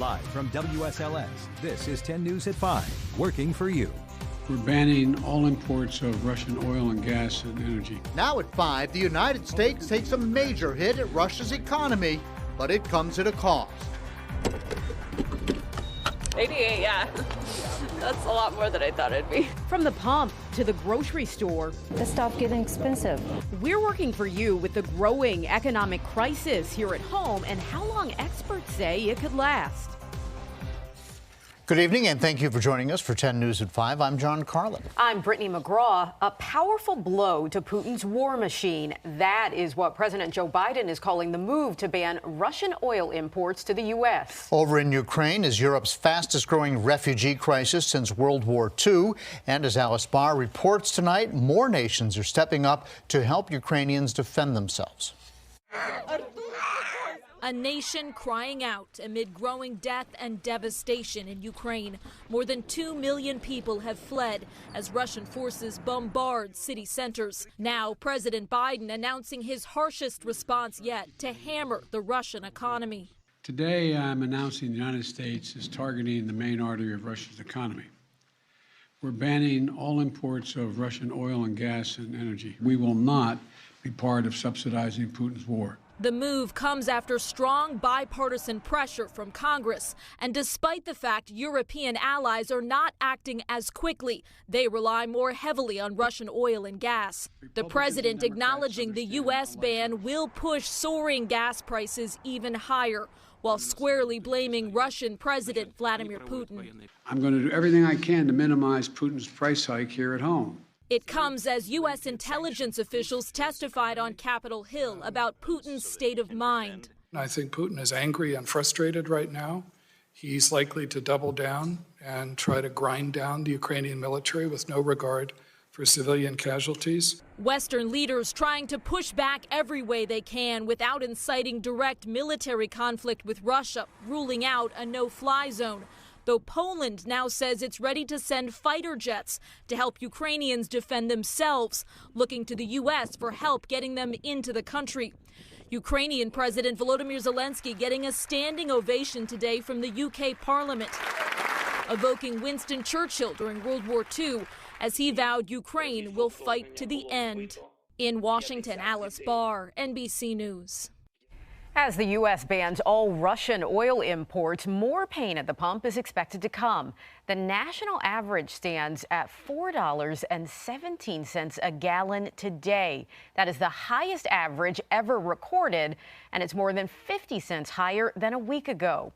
Live from WSLS, this is 10 News at 5, working for you. We're banning all imports of Russian oil and gas and energy. Now at 5, the United States takes a major hit at Russia's economy, but it comes at a cost. 88, yeah. That's a lot more than I thought it'd be. From the pump to the grocery store, the stuff getting expensive. We're working for you with the growing economic crisis here at home and how long experts say it could last. Good evening, and thank you for joining us for 10 News at 5. I'm John Carlin. I'm Brittany McGraw. A powerful blow to Putin's war machine. That is what President Joe Biden is calling the move to ban Russian oil imports to the U.S. Over in Ukraine is Europe's fastest growing refugee crisis since World War II. And as Alice Barr reports tonight, more nations are stepping up to help Ukrainians defend themselves. A nation crying out amid growing death and devastation in Ukraine. More than 2 million people have fled as Russian forces bombard city centers. Now, President Biden announcing his harshest response yet to hammer the Russian economy. Today, I'm announcing the United States is targeting the main artery of Russia's economy. We're banning all imports of Russian oil and gas and energy. We will not be part of subsidizing Putin's war. The move comes after strong bipartisan pressure from Congress. And despite the fact European allies are not acting as quickly, they rely more heavily on Russian oil and gas. The president acknowledging the U.S. ban will push soaring gas prices even higher, while squarely blaming Russian President Vladimir Putin. I'm going to do everything I can to minimize Putin's price hike here at home. It comes as U.S. intelligence officials testified on Capitol Hill about Putin's state of mind. I think Putin is angry and frustrated right now. He's likely to double down and try to grind down the Ukrainian military with no regard for civilian casualties. Western leaders trying to push back every way they can without inciting direct military conflict with Russia, ruling out a no-fly zone. Though Poland now says it's ready to send fighter jets to help Ukrainians defend themselves, looking to the U.S. for help getting them into the country. Ukrainian President Volodymyr Zelensky getting a standing ovation today from the UK Parliament, evoking Winston Churchill during World War II as he vowed Ukraine will fight to the end. In Washington, Alice Barr, NBC News. As the U.S. bans all Russian oil imports, more pain at the pump is expected to come. The national average stands at $4.17 a gallon today. That is the highest average ever recorded, and it's more than 50 cents higher than a week ago.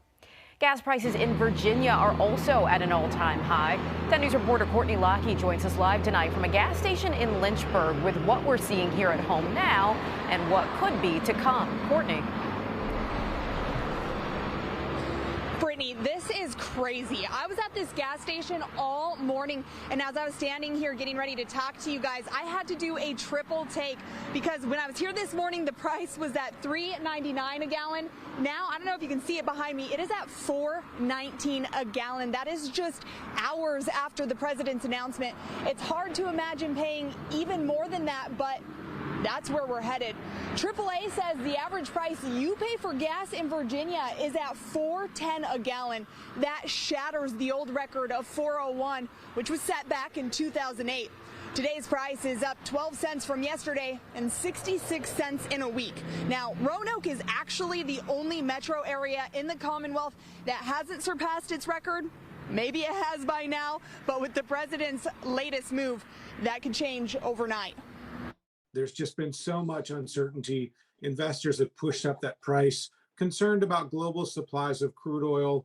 Gas prices in Virginia are also at an all-time high. 10 News reporter Courtney Lockey joins us live tonight from a gas station in Lynchburg with what we're seeing here at home now and what could be to come. Courtney. Brittany, this is crazy. I was at this gas station all morning, and as I was standing here getting ready to talk to you guys, I had to do a triple take because when I was here this morning, the price was at $3.99 a gallon. Now, I don't know if you can see it behind me, it is at $4.19 a gallon. That is just hours after the president's announcement. It's hard to imagine paying even more than that, but that's where we're headed. AAA says the average price you pay for gas in Virginia is at $4.10 a gallon. That shatters the old record of $4.01, which was set back in 2008. Today's price is up 12 cents from yesterday and 66 cents in a week. Now, Roanoke is actually the only metro area in the Commonwealth that hasn't surpassed its record. Maybe it has by now, but with the president's latest move, that could change overnight. There's just been so much uncertainty. Investors have pushed up that price, concerned about global supplies of crude oil.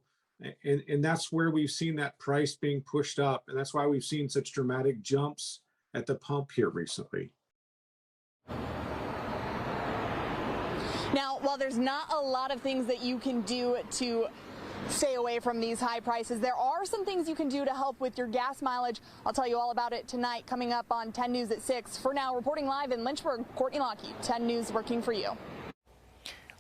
And that's where we've seen that price being pushed up. And that's why we've seen such dramatic jumps at the pump here recently. Now, while there's not a lot of things that you can do to stay away from these high prices, there are some things you can do to help with your gas mileage. I'll tell you all about it tonight, coming up on 10 News at 6. For now, reporting live in Lynchburg, Courtney Lockey, 10 News, working for you.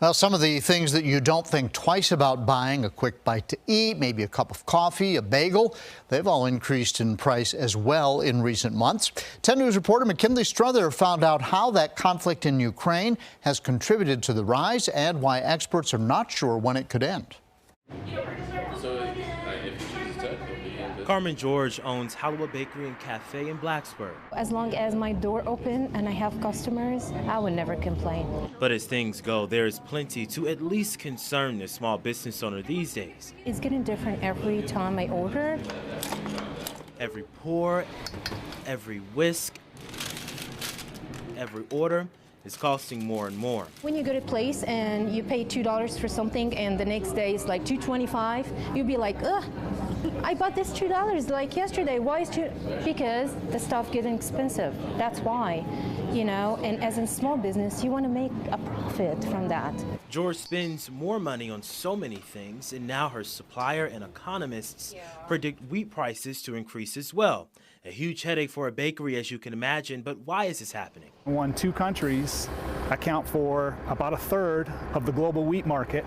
Well, some of the things that you don't think twice about buying, a quick bite to eat, maybe a cup of coffee, a bagel, they've all increased in price as well in recent months. 10 News reporter McKinley Strother found out how that conflict in Ukraine has contributed to the rise and why experts are not sure when it could end. So if he chooses to, he'll be in business. Carmen George owns Hollywood Bakery and Cafe in Blacksburg. As long as my door open and I have customers, I would never complain. But as things go, there is plenty to at least concern the small business owner these days. It's getting different every time I order. Every pour, every whisk, every order is costing more and more. When you go to a place and you pay $2 for something and the next day it's like $2.25, you'll be like, ugh, I bought this $2 like yesterday. Why is $2? Because the stuff getting expensive. That's why, you know, and as a small business, you want to make a profit from that. George spends more money on so many things, and now her supplier and economists predict wheat prices to increase as well. A huge headache for a bakery, as you can imagine, but why is this happening? When two countries account for about a third of the global wheat market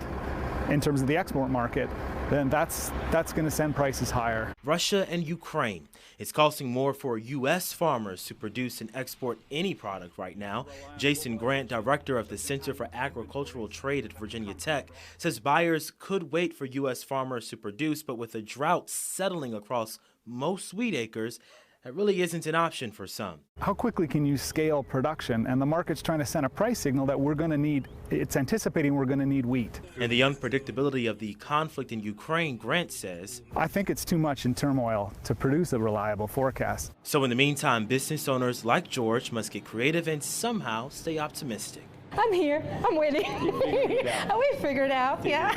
in terms of the export market, then that's going to send prices higher. Russia and Ukraine. It's costing more for U.S. farmers to produce and export any product right now. Jason Grant, director of the Center for Agricultural Trade at Virginia Tech, says buyers could wait for U.S. farmers to produce, but with a drought settling across most wheat acres, that really isn't an option for some. How quickly can you scale production? And the market's trying to send a price signal that we're going to need, it's anticipating we're going to need wheat. And the unpredictability of the conflict in Ukraine, Grant says, I think it's too much in turmoil to produce a reliable forecast. So in the meantime, business owners like George must get creative and somehow stay optimistic. I'm here. I'm waiting. We figured it out. Yeah.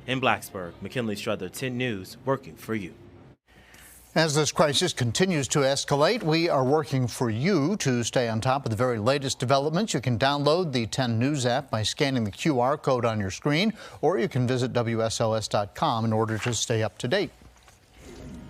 In Blacksburg, McKinley Struther, 10 News, working for you. As this crisis continues to escalate, we are working for you to stay on top of the very latest developments. You can download the 10 News app by scanning the QR code on your screen, or you can visit WSLS.com in order to stay up to date.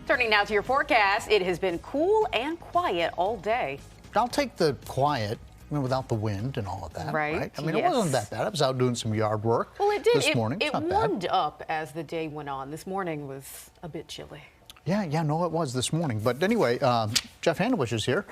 Turning now to your forecast, it has been cool and quiet all day. I'll take the quiet, without the wind and all of that. Right. I mean, It wasn't that bad. I was out doing some yard work this morning. It warmed up as the day went on. This morning was a bit chilly. Yeah, no, it was this morning. But anyway, Jeff Handwish is here.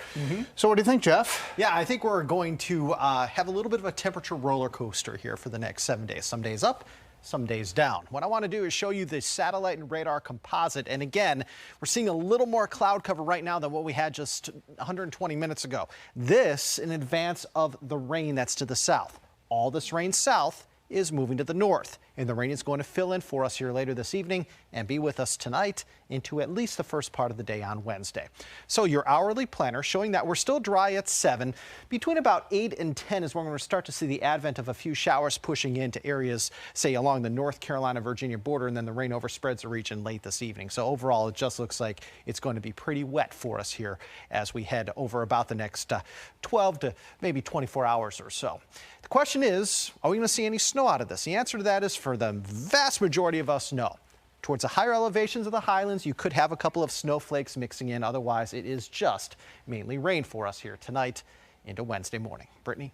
So what do you think, Jeff? Yeah, I think we're going to have a little bit of a temperature roller coaster here for the next 7 days. Some days up, some days down. What I want to do is show you the satellite and radar composite. And again, we're seeing a little more cloud cover right now than what we had just 120 minutes ago. This in advance of the rain that's to the south. All this rain south is moving to the north, and the rain is going to fill in for us here later this evening and be with us tonight into at least the first part of the day on Wednesday. So your hourly planner showing that we're still dry at 7. Between about 8 and 10 is when we're going to start to see the advent of a few showers pushing into areas, say, along the North Carolina-Virginia border, and then the rain overspreads the region late this evening. So overall, it just looks like it's going to be pretty wet for us here as we head over about the next 12 to maybe 24 hours or so. The question is, are we going to see any snow out of this? The answer to that is, for the vast majority of us, no. Towards the higher elevations of the highlands, you could have a couple of snowflakes mixing in. Otherwise, it is just mainly rain for us here tonight into Wednesday morning. Brittany?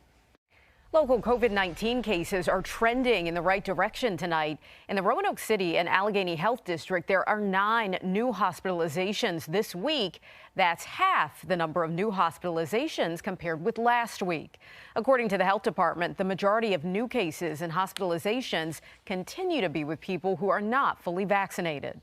Local COVID-19 cases are trending in the right direction tonight. In the Roanoke City and Allegheny Health District, there are 9 new hospitalizations this week. That's half the number of new hospitalizations compared with last week. According to the health department, the majority of new cases and hospitalizations continue to be with people who are not fully vaccinated.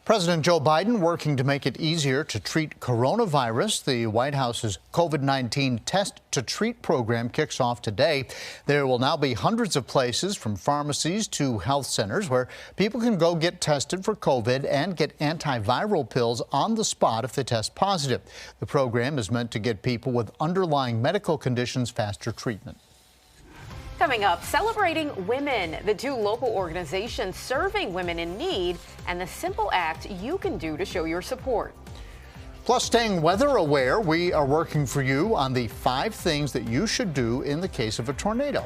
President Joe Biden working to make it easier to treat coronavirus. The White House's COVID-19 Test to Treat program kicks off today. There will now be hundreds of places, from pharmacies to health centers, where people can go get tested for COVID and get antiviral pills on the spot if they test positive. The program is meant to get people with underlying medical conditions faster treatment. Coming up, celebrating women, the 2 local organizations serving women in need, and the simple act you can do to show your support. Plus, staying weather aware, we are working for you on the 5 things that you should do in the case of a tornado.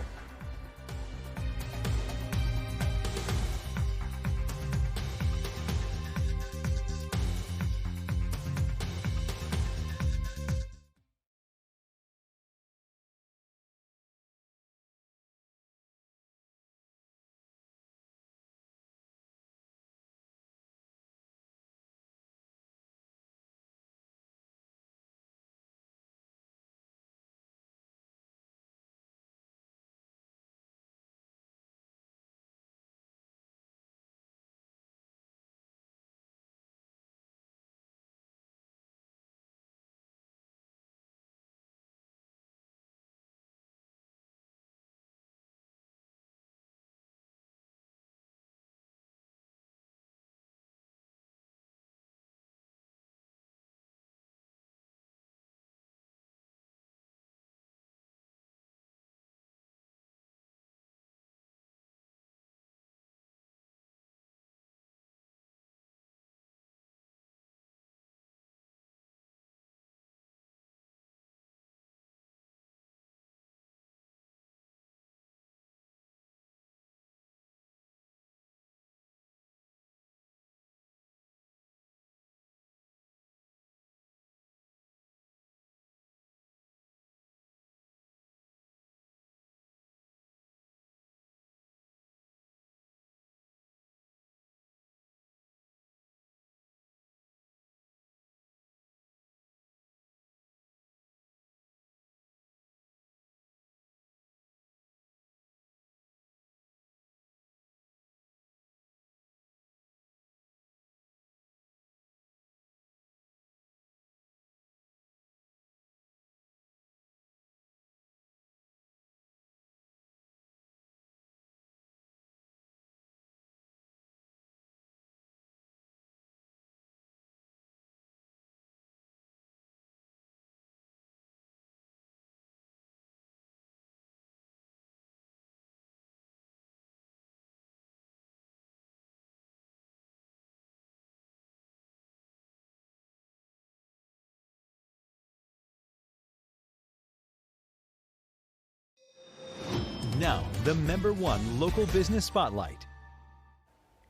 Now, the #1 local business spotlight.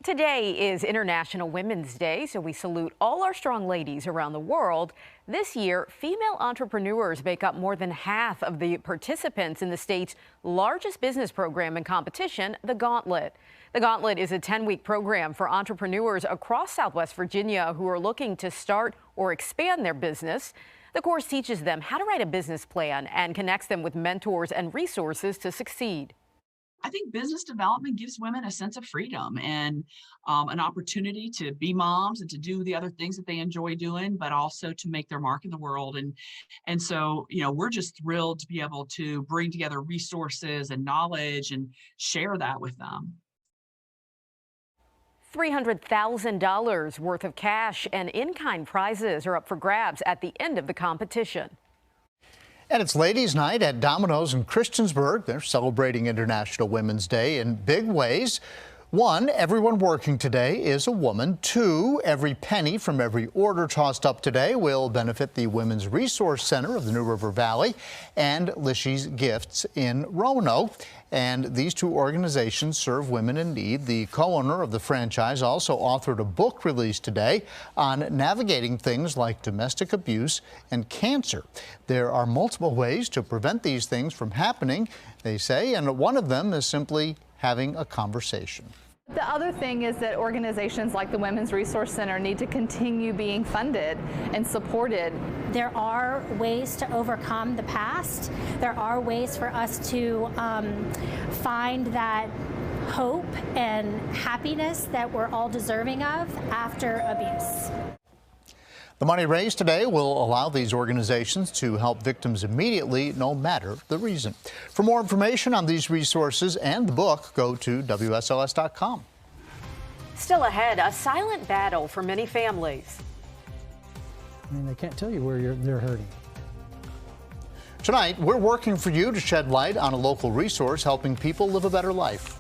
Today is International Women's Day, so we salute all our strong ladies around the world. This year, female entrepreneurs make up more than half of the participants in the state's largest business program and competition, the Gauntlet. The Gauntlet is a 10-week program for entrepreneurs across Southwest Virginia who are looking to start or expand their business. The course teaches them how to write a business plan and connects them with mentors and resources to succeed. I think business development gives women a sense of freedom and an opportunity to be moms and to do the other things that they enjoy doing, but also to make their mark in the world. And so, we're just thrilled to be able to bring together resources and knowledge and share that with them. $300,000 worth of cash and in-kind prizes are up for grabs at the end of the competition. And it's Ladies' Night at Domino's in Christiansburg. They're celebrating International Women's Day in big ways. 1, everyone working today is a woman. 2, every penny from every order tossed up today will benefit the Women's Resource Center of the New River Valley and Lishy's Gifts in Roanoke. And these 2 organizations serve women in need. The co-owner of the franchise also authored a book released today on navigating things like domestic abuse and cancer. There are multiple ways to prevent these things from happening, they say, and one of them is simply having a conversation. The other thing is that organizations like the Women's Resource Center need to continue being funded and supported. There are ways to overcome the past. There are ways for us to find that hope and happiness that we're all deserving of after abuse. The money raised today will allow these organizations to help victims immediately, no matter the reason. For more information on these resources and the book, go to WSLS.com. Still ahead, a silent battle for many families. I mean, they can't tell you where they're hurting. Tonight, we're working for you to shed light on a local resource helping people live a better life.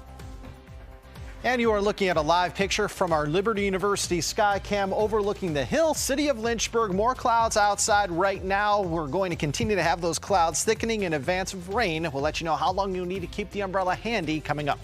And you are looking at a live picture from our Liberty University Skycam overlooking the hill, city of Lynchburg. More clouds outside right now. We're going to continue to have those clouds thickening in advance of rain. We'll let you know how long you'll need to keep the umbrella handy coming up.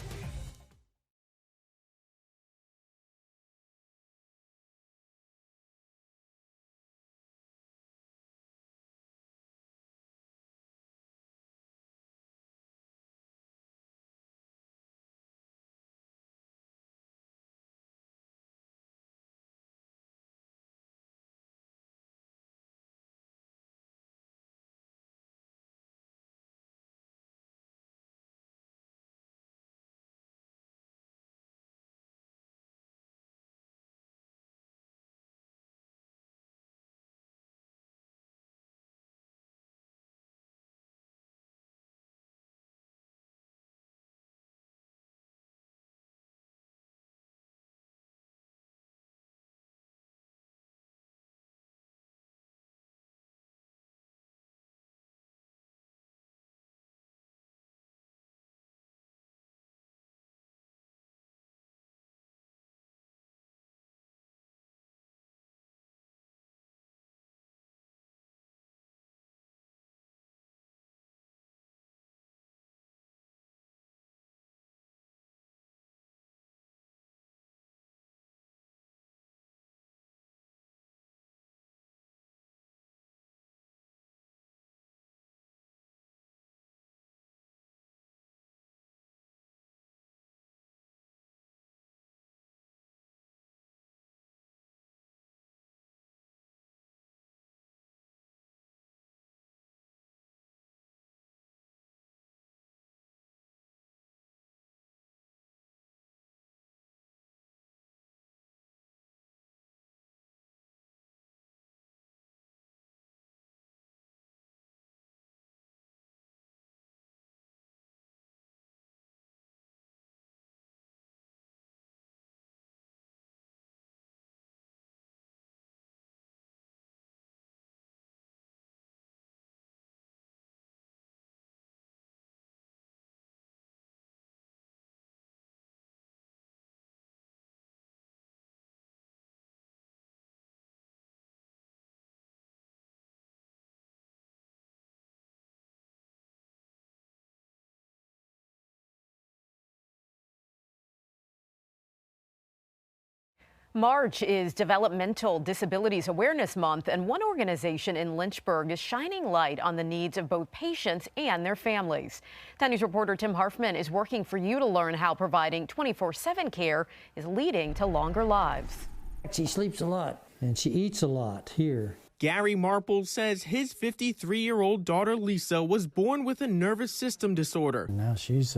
March is Developmental Disabilities Awareness Month, and one organization in Lynchburg is shining light on the needs of both patients and their families. 10 News reporter Tim Harfman is working for you to learn how providing 24/7 care is leading to longer lives. She sleeps a lot and she eats a lot here. Gary Marple says his 53-year-old daughter Lisa was born with a nervous system disorder. Now she's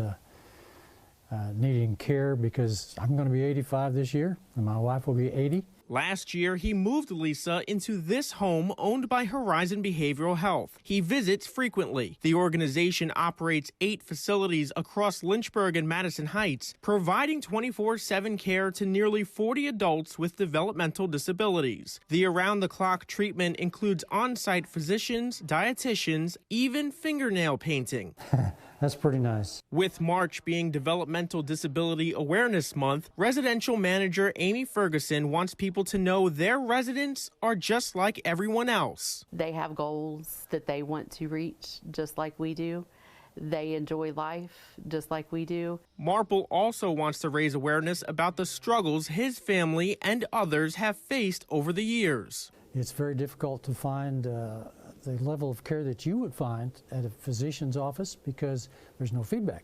needing care because I'm going to be 85 this year and my wife will be 80. Last year, he moved Lisa into this home owned by Horizon Behavioral Health. He visits frequently. The organization operates 8 facilities across Lynchburg and Madison Heights, providing 24/7 care to nearly 40 adults with developmental disabilities. The around-the-clock treatment includes on-site physicians, dietitians, even fingernail painting. That's pretty nice. With March being Developmental Disability Awareness Month, residential manager Amy Ferguson wants people to know their residents are just like everyone else. They have goals that they want to reach just like we do. They enjoy life just like we do. Marple also wants to raise awareness about the struggles his family and others have faced over the years. It's very difficult to find the level of care that you would find at a physician's office because there's no feedback.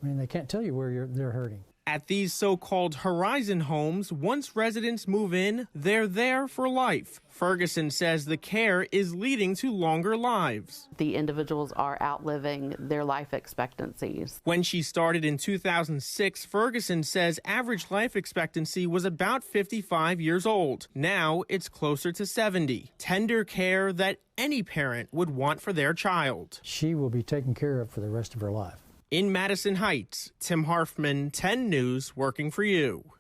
I mean, they can't tell you where they're hurting. At these so-called Horizon homes, once residents move in, they're there for life. Ferguson says the care is leading to longer lives. The individuals are outliving their life expectancies. When she started in 2006, Ferguson says average life expectancy was about 55 years old. Now it's closer to 70. Tender care that any parent would want for their child. She will be taken care of for the rest of her life. In Madison Heights, Tim Harfman, 10 News, working for you.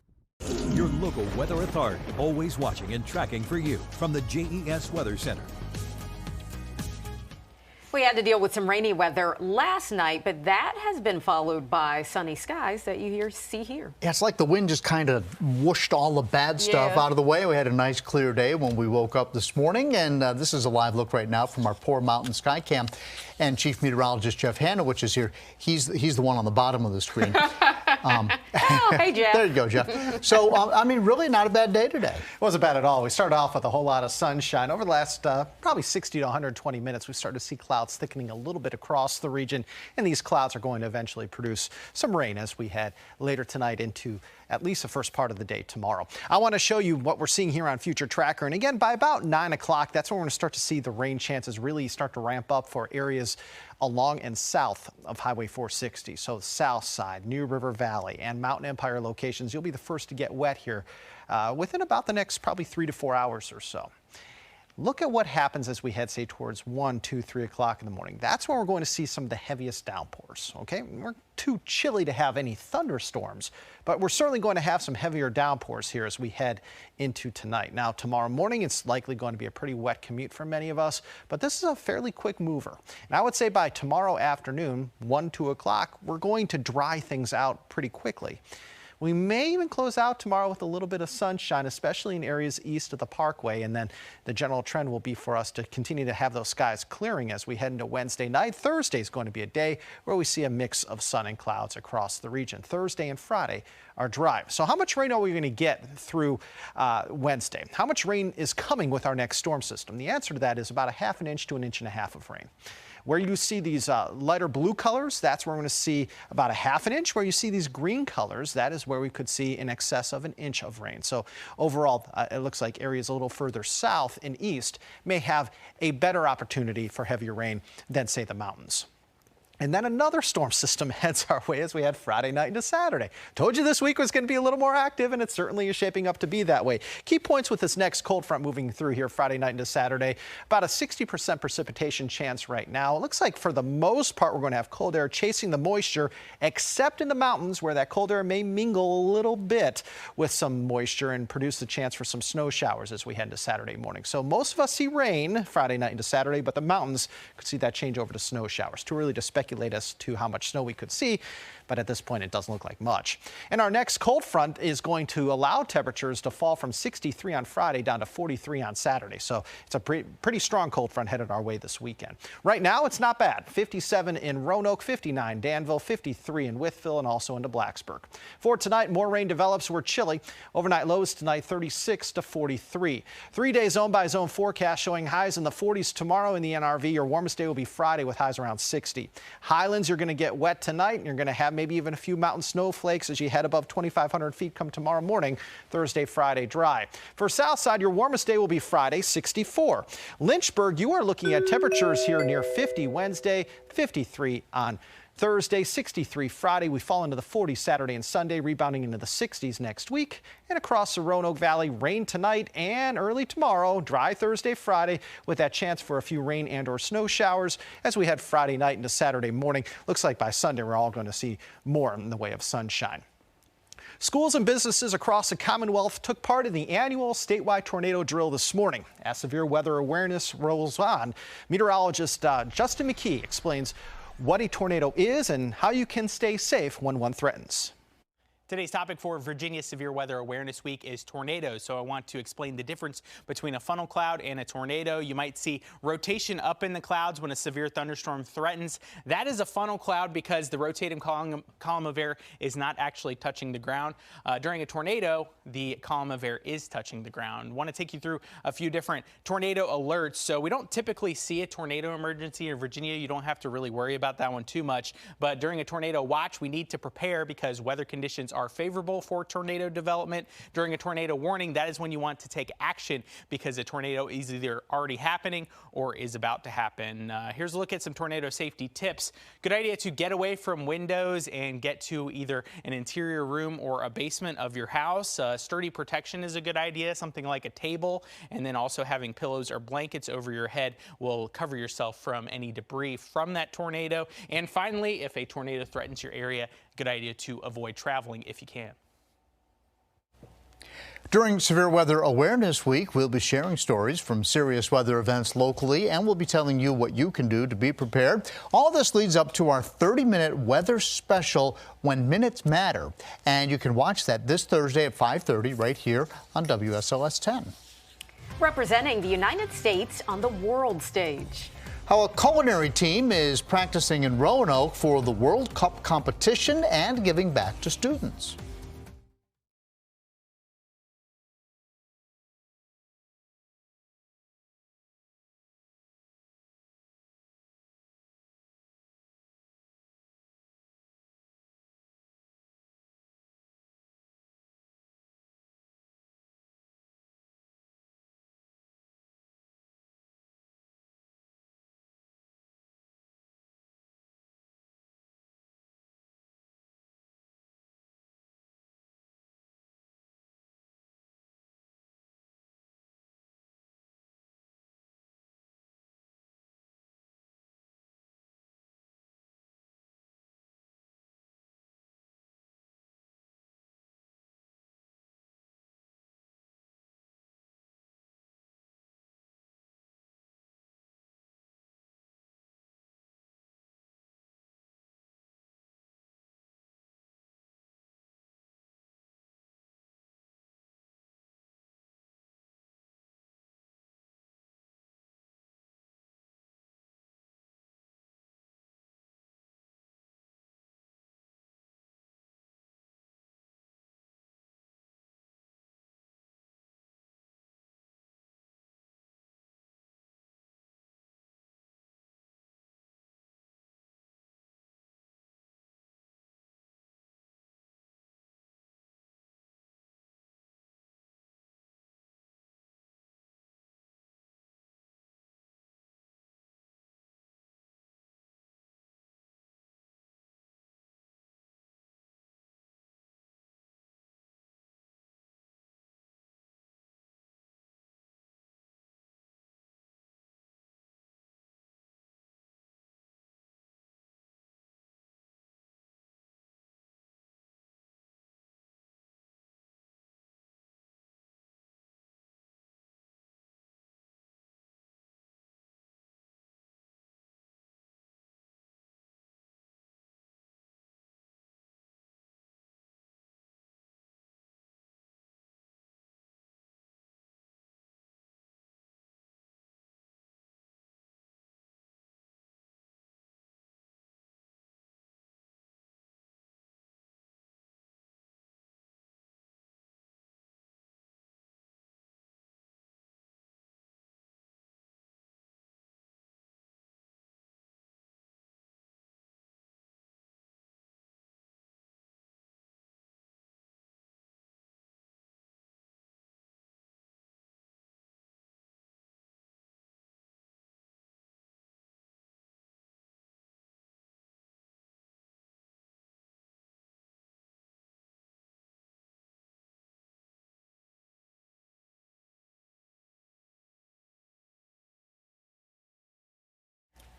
Your local weather authority, always watching and tracking for you from the JES Weather Center. We had to deal with some rainy weather last night, but that has been followed by sunny skies that you see here. Yeah, it's like the wind just kind of whooshed all the bad stuff out of the way. We had a nice clear day when we woke up this morning, and this is a live look right now from our Poor Mountain Sky Cam. And Chief Meteorologist Jeff Hanowich is here. He's the one on the bottom of the screen. Hey, Jeff. There you go, Jeff. So, I mean, really not a bad day today. It wasn't bad at all. We started off with a whole lot of sunshine. Over the last probably 60 to 120 minutes, we started to see clouds thickening a little bit across the region, and these clouds are going to eventually produce some rain as we head later tonight into at least the first part of the day tomorrow. I want to show you what we're seeing here on Future Tracker. And again, by about 9 o'clock, that's when we're going to start to see the rain chances really start to ramp up for areas along and south of Highway 460. So south side, New River Valley, and Mountain Empire locations. You'll be the first to get wet here within about the next probably 3 to 4 hours or so. Look at what happens as we head, say, towards 1, 2, 3 o'clock in the morning. That's when we're going to see some of the heaviest downpours, okay? We're too chilly to have any thunderstorms, but we're certainly going to have some heavier downpours here as we head into tonight. Now, tomorrow morning, it's likely going to be a pretty wet commute for many of us, but this is a fairly quick mover. And I would say by tomorrow afternoon, 1, 2 o'clock, we're going to dry things out pretty quickly. We may even close out tomorrow with a little bit of sunshine, especially in areas east of the Parkway. And then the general trend will be for us to continue to have those skies clearing as we head into Wednesday night. Thursday is going to be a day where we see a mix of sun and clouds across the region. Thursday and Friday are dry. So how much rain are we going to get through Wednesday? How much rain is coming with our next storm system? The answer to that is about 1/2 inch to 1.5 inches of rain. Where you see these lighter blue colors, that's where we're going to see about 1/2 inch. Where you see these green colors, that is where we could see in excess of 1 inch of rain. So overall, it looks like areas a little further south and east may have a better opportunity for heavier rain than, say, the mountains. And then another storm system heads our way as we head Friday night into Saturday. Told you this week was going to be a little more active, and it certainly is shaping up to be that way. Key points with this next cold front moving through here Friday night into Saturday. About a 60% precipitation chance right now. It looks like for the most part we're going to have cold air chasing the moisture, except in the mountains where that cold air may mingle a little bit with some moisture and produce the chance for some snow showers as we head into Saturday morning. So most of us see rain Friday night into Saturday, but the mountains could see that change over to snow showers. Too early to speculate as to how much snow we could see. but at this point it doesn't look like much. And our next cold front is going to allow temperatures to fall from 63 on Friday down to 43 on Saturday. So it's a pretty strong cold front headed our way this weekend. Right now, it's not bad. 57 in Roanoke, 59 Danville, 53 in Wytheville, and also into Blacksburg. For tonight, more rain develops. We're chilly. Overnight lows tonight, 36 to 43. 3-day zone-by-zone forecast showing highs in the 40s tomorrow in the NRV. Your warmest day will be Friday with highs around 60. Highlands, you're going to get wet tonight, and you're going to have maybe even a few mountain snowflakes as you head above 2,500 feet come tomorrow morning. Thursday, Friday, dry. For Southside, your warmest day will be Friday, 64. Lynchburg, you are looking at temperatures here near 50 Wednesday, 53 on Thursday, 63 Friday. We fall into the 40s Saturday and Sunday, rebounding into the 60s next week. And across the Roanoke Valley, rain tonight and early tomorrow, dry Thursday, Friday, with that chance for a few rain and or snow showers as we head Friday night into Saturday morning. Looks like by Sunday, we're all going to see more in the way of sunshine. Schools and businesses across the Commonwealth took part in the annual statewide tornado drill this morning. As severe weather awareness rolls on, meteorologist Justin McKee explains what a tornado is and how you can stay safe when one threatens. Today's topic for Virginia Severe Weather Awareness Week is tornadoes. So I want to explain the difference between a funnel cloud and a tornado. You might see rotation up in the clouds when a severe thunderstorm threatens. That is a funnel cloud because the rotating column of air is not actually touching the ground. During a tornado, the column of air is touching the ground. I want to take you through a few different tornado alerts. So we don't typically see a tornado emergency in Virginia. You don't have to really worry about that one too much. But during a tornado watch, we need to prepare because weather conditions are favorable for tornado development. During a tornado warning, that is when you want to take action because a tornado is either already happening or is about to happen. Here's a look at some tornado safety tips. Good idea to get away from windows and get to either an interior room or a basement of your house. Sturdy protection is a good idea, something like a table, and then also having pillows or blankets over your head will cover yourself from any debris from that tornado. And finally, if a tornado threatens your area, good idea to avoid traveling if you can. During Severe Weather Awareness Week, we'll be sharing stories from serious weather events locally, and we'll be telling you what you can do to be prepared. All this leads up to our 30-minute weather special, When Minutes Matter. And you can watch that this Thursday at 5:30 right here on WSLS 10. Representing the United States on the world stage. How a culinary team is practicing in Roanoke for the World Cup competition and giving back to students.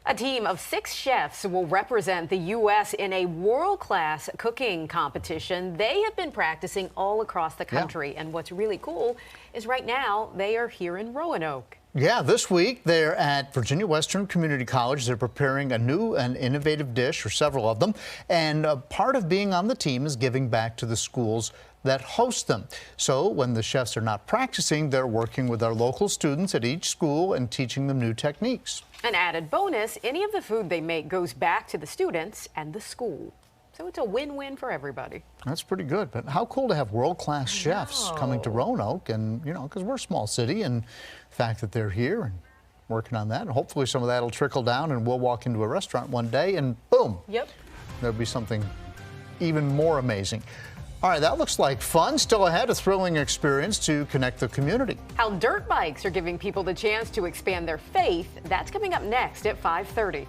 A team of 6 chefs will represent the U.S. in a world-class cooking competition. They have been practicing all across the country. And what's really cool is right now they are here in Roanoke. Yeah, this week they're at Virginia Western Community College. They're preparing a new and innovative dish, or several of them. And part of being on the team is giving back to the schools that host them. So when the chefs are not practicing, they're working with our local students at each school and teaching them new techniques. An added bonus, any of the food they make goes back to the students and the school. So it's a win-win for everybody. That's pretty good. But how cool to have world-class chefs coming to Roanoke, and, you know, because we're a small city, and the fact that they're here and working on that, and hopefully some of that will trickle down and we'll walk into a restaurant one day and boom, there'll be something even more amazing. All right, that looks like fun. Still ahead, a thrilling experience to connect the community. How dirt bikes are giving people the chance to expand their faith. That's coming up next at 5:30.